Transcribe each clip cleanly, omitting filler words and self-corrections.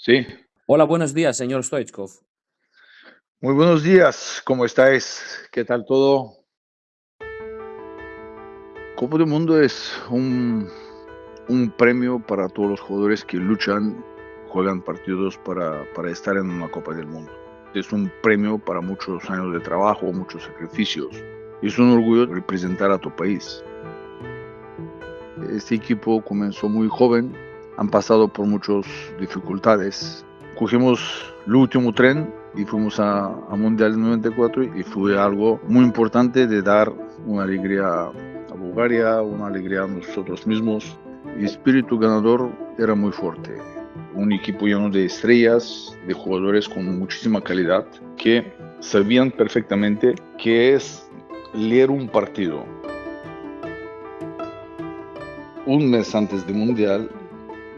Sí, Hola, buenos días, señor Stoichkov. muy buenos días, ¿cómo estáis? ¿Qué tal todo? Copa del Mundo es un premio para todos los jugadores que luchan, juegan partidos para estar en una Copa del Mundo. Es un premio para muchos años de trabajo, muchos sacrificios. Y es un orgullo representar a tu país. Este equipo comenzó muy joven, han pasado por muchas dificultades. Cogimos el último tren y fuimos a Mundial 94 y fue algo muy importante de dar una alegría a Bulgaria, una alegría a nosotros mismos. El espíritu ganador era muy fuerte. Un equipo lleno de estrellas, de jugadores con muchísima calidad que sabían perfectamente qué es leer un partido. Un mes antes del Mundial,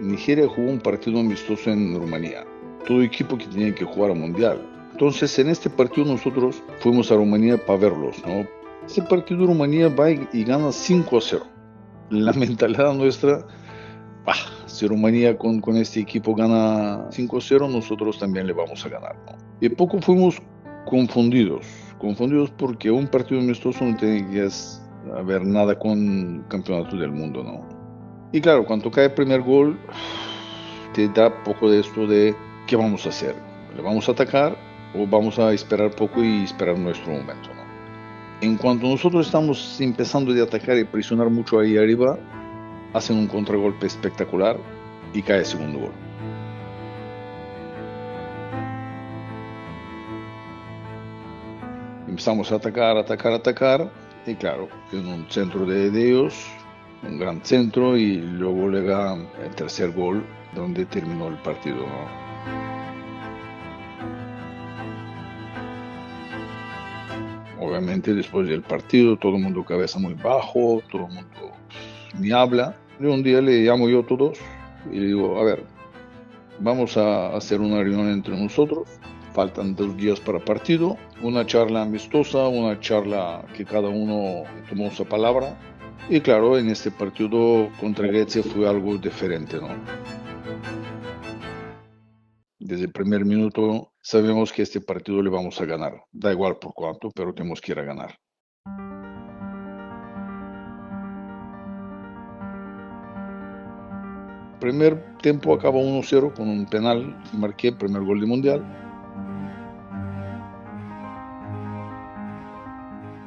Nigeria jugó un partido amistoso en Rumanía. Todo equipo que tenía que jugar al Mundial. Entonces, en este partido nosotros fuimos a Rumanía para verlos, ¿no? Ese partido Rumanía va y gana 5-0. La mentalidad nuestra, si Rumanía con este equipo gana 5-0, nosotros también le vamos a ganar, ¿no? Y poco fuimos confundidos porque un partido amistoso no tiene que ver nada con campeonato del mundo, ¿no? Y claro, cuando cae el primer gol, te da poco de esto de qué vamos a hacer. ¿Le vamos a atacar o vamos a esperar poco y esperar nuestro momento, ¿no? En cuanto nosotros estamos empezando de atacar y presionar mucho ahí arriba, hacen un contragolpe espectacular y cae el segundo gol. Empezamos a atacar y claro, en un centro de ellos, un gran centro y luego llega el tercer gol donde terminó el partido, ¿no? Obviamente después del partido todo el mundo cabeza muy bajo, todo el mundo ni habla. Y un día le llamo yo a todos y le digo, a ver, vamos a hacer una reunión entre nosotros. Faltan 2 días para partido, una charla amistosa, una charla que cada uno tomó su palabra. Y claro, en este partido contra Grecia fue algo diferente, ¿no? Desde el primer minuto sabemos que este partido le vamos a ganar. Da igual por cuánto, pero tenemos que ir a ganar. Primer tiempo acaba 1-0 con un penal que marqué, primer gol de Mundial.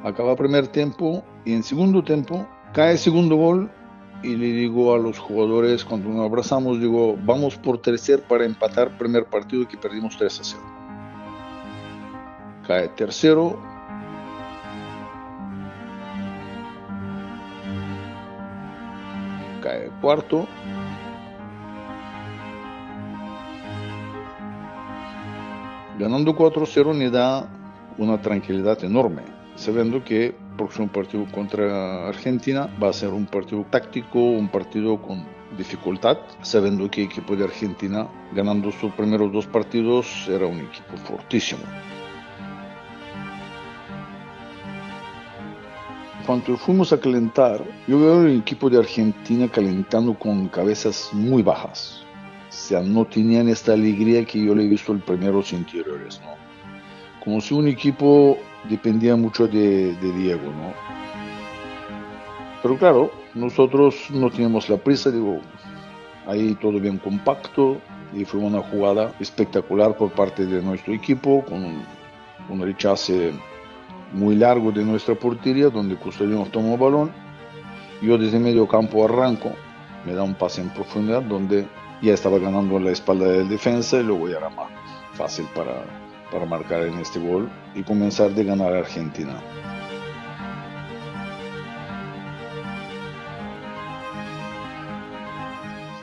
Acaba primer tiempo y en segundo tiempo cae el segundo gol y le digo a los jugadores cuando nos abrazamos, digo, vamos por tercer para empatar primer partido que perdimos 3-0. Cae tercero. Cae cuarto. Ganando 4-0 me da una tranquilidad enorme, sabiendo que el próximo partido contra Argentina va a ser un partido táctico, un partido con dificultad, sabiendo que el equipo de Argentina, ganando sus primeros 2 partidos, era un equipo fortísimo. Cuando fuimos a calentar, yo veo el equipo de Argentina calentando con cabezas muy bajas. O sea, no tenían esta alegría que yo le he visto en primeros interiores, ¿no? Como si un equipo dependía mucho de Diego, ¿no? Pero claro, nosotros no teníamos la prisa, digo, ahí todo bien compacto y fue una jugada espectacular por parte de nuestro equipo con un rechace muy largo de nuestra portería donde Custodiano tomó el balón. Yo desde medio campo arranco, me da un pase en profundidad donde ya estaba ganando la espalda del defensa y luego ya era más fácil para marcar en este gol y comenzar de ganar a Argentina.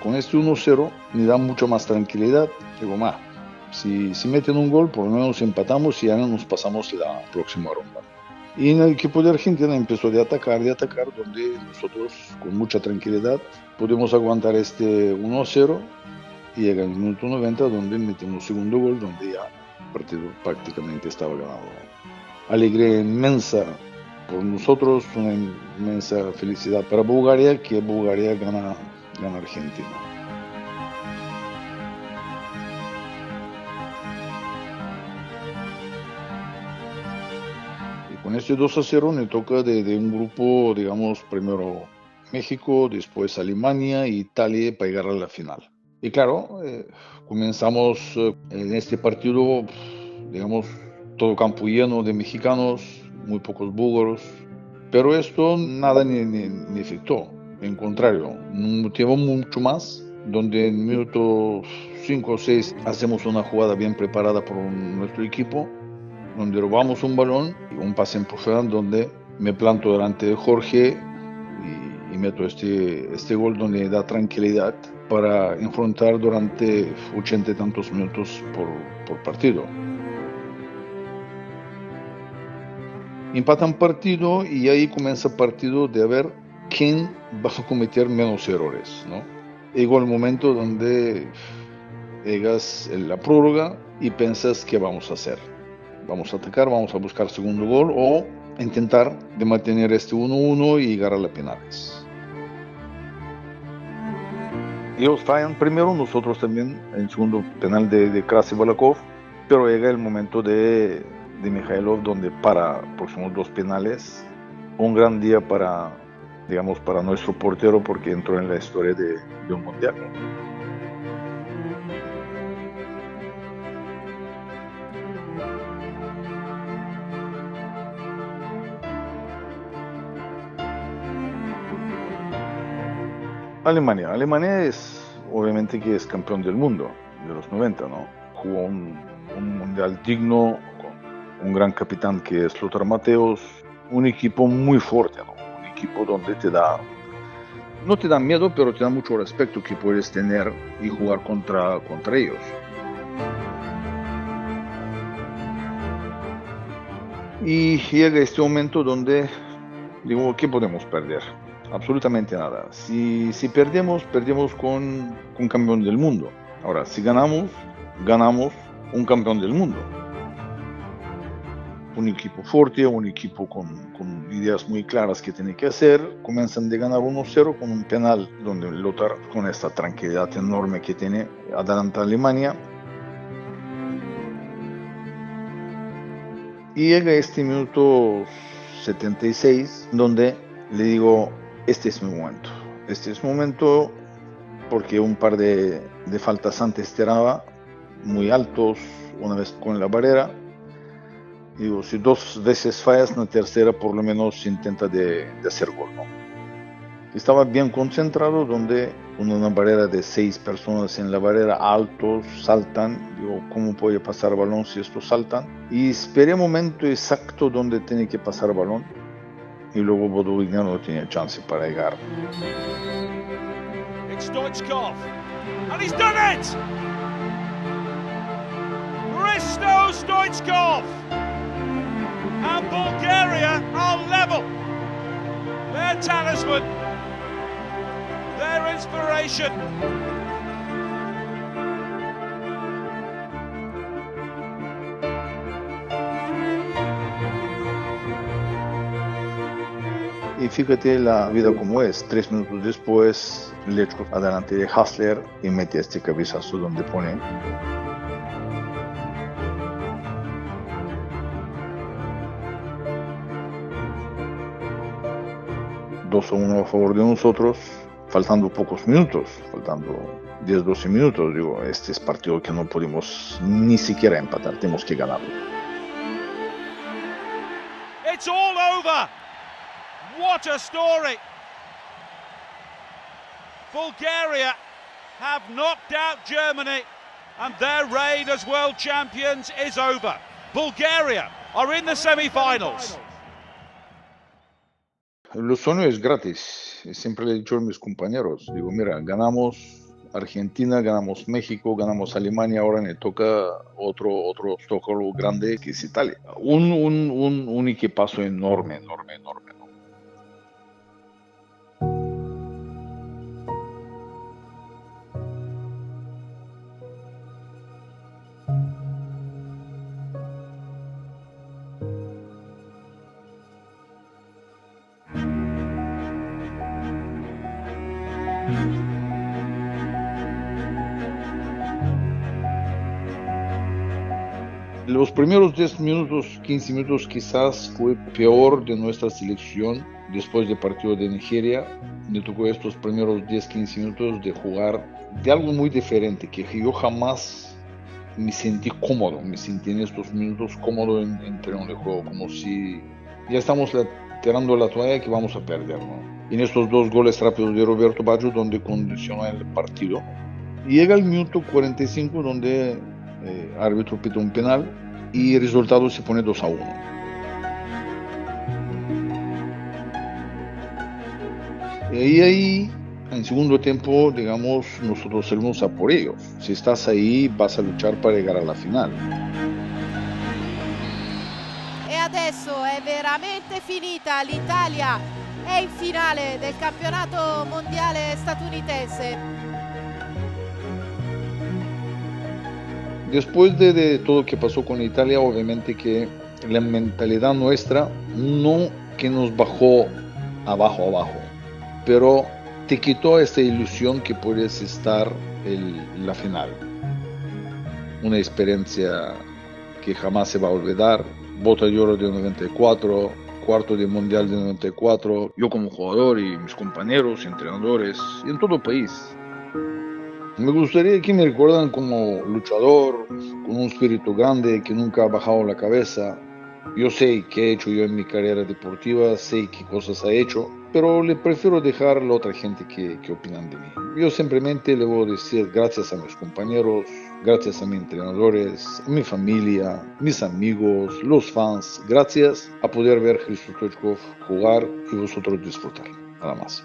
Con este 1-0 me da mucho más tranquilidad. Digo, si meten un gol, por lo menos empatamos y ya no nos pasamos la próxima ronda. Y en el equipo de Argentina empezó de atacar, donde nosotros con mucha tranquilidad pudimos aguantar este 1-0 y llega el minuto 90 donde metemos el segundo gol, donde ya el partido prácticamente estaba ganado. Alegría inmensa por nosotros, una inmensa felicidad para Bulgaria, que Bulgaria gana Argentina. Con este 2-0 me toca de un grupo, digamos, primero México, después Alemania e Italia para llegar a la final. Y claro, comenzamos en este partido, digamos, todo campo lleno de mexicanos, muy pocos búlgaros, pero esto nada ni afectó. En contrario, nos motivó mucho más, donde en minuto 5 o 6 hacemos una jugada bien preparada por nuestro equipo, donde robamos un balón, un pase en profundidad, donde me planto delante de Jorge y meto este gol donde da tranquilidad para enfrentar durante 80 y tantos minutos por partido. Empatan partido y ahí comienza el partido de ver quién va a cometer menos errores, ¿no? Llegó el momento donde llegas en la prórroga y piensas qué vamos a hacer. Vamos a atacar, vamos a buscar segundo gol o intentar de mantener este 1-1 y llegar a las penales. Ellos fallan primero, nosotros también, en segundo penal de Krasi Balakov, pero llega el momento de Mikhailov donde para próximos 2 penales. Un gran día para, digamos, para nuestro portero porque entró en la historia de un mundial. Alemania es, obviamente que es campeón del mundo de los 90, ¿no? Jugó un mundial digno, con un gran capitán que es Lothar Matthäus, un equipo muy fuerte, ¿no? Un equipo donde no te da miedo, pero te da mucho respeto que puedes tener y jugar contra ellos. Y llega este momento donde digo, ¿qué podemos perder? Absolutamente nada. Si perdemos con campeón del mundo. Ahora, si ganamos un campeón del mundo. Un equipo fuerte, un equipo con ideas muy claras que tiene que hacer. Comienzan de ganar 1-0 con un penal donde Lothar, con esta tranquilidad enorme que tiene, adelanta a Alemania. Y llega este minuto 76 donde le digo, este es mi momento. Este es mi momento porque un par de faltas antes tiraba muy altos, una vez con la barrera. Digo, si 2 veces fallas, en la tercera por lo menos intenta de hacer gol, ¿no? Estaba bien concentrado donde con una barrera de 6 personas en la barrera, altos, saltan. Digo, ¿cómo puede pasar balón si estos saltan? Y esperé un momento exacto donde tiene que pasar balón. Y luego Bodovignano no tenía chance para llegar. It's Stoichkov, and he's done it! Hristo Stoichkov! And Bulgaria are level. Their talisman, their inspiration. Y fíjate la vida como es. 3 minutos después, Lechkov adelante de Hasler y mete este cabezazo donde pone. Dos a 1 a favor de nosotros, faltando pocos minutos, faltando 10-12 minutos. Digo, este es partido que no podemos ni siquiera empatar, tenemos que ganarlo. It's all over! What a story! Bulgaria have knocked out Germany and their reign as world champions is over. Bulgaria are in the semi-finals. Lo sueño es gratis, siempre le he dicho a mis compañeros, digo, mira, ganamos Argentina, ganamos México, ganamos Alemania, ahora me toca otro Estocolmo grande que es Italia. Un equipazo enorme, enorme, enorme. Los primeros 10 minutos, 15 minutos quizás fue peor de nuestra selección después del partido de Nigeria. Me tocó estos primeros 10, 15 minutos de jugar de algo muy diferente, que yo jamás me sentí cómodo, me sentí en estos minutos cómodo en terreno de juego, como si ya estamos tirando la toalla que vamos a perder, ¿no? En estos 2 goles rápidos de Roberto Baggio donde condicionó el partido. Y llega el minuto 45 donde el árbitro pita un penal y el resultado se pone 2-1. Y ahí, en segundo tiempo, digamos, nosotros salimos a por ellos. Si estás ahí, vas a luchar para llegar a la final. E adesso è veramente finita, l'Italia è in finale del campionato mondiale statunitense. Después de todo lo que pasó con Italia, obviamente que la mentalidad nuestra no que nos bajó abajo, pero te quitó esta ilusión que puedes estar en la final. Una experiencia que jamás se va a olvidar. Bota de oro de 94, cuarto de mundial de 94, yo como jugador y mis compañeros, entrenadores y en todo el país. Me gustaría que me recuerdan como luchador, con un espíritu grande que nunca ha bajado la cabeza. Yo sé qué he hecho yo en mi carrera deportiva, sé qué cosas he hecho, pero le prefiero dejar a la otra gente que opinan de mí. Yo simplemente le voy a decir gracias a mis compañeros, gracias a mis entrenadores, a mi familia, mis amigos, los fans, gracias a poder ver a Hristo Stoichkov jugar y vosotros disfrutar. Nada más.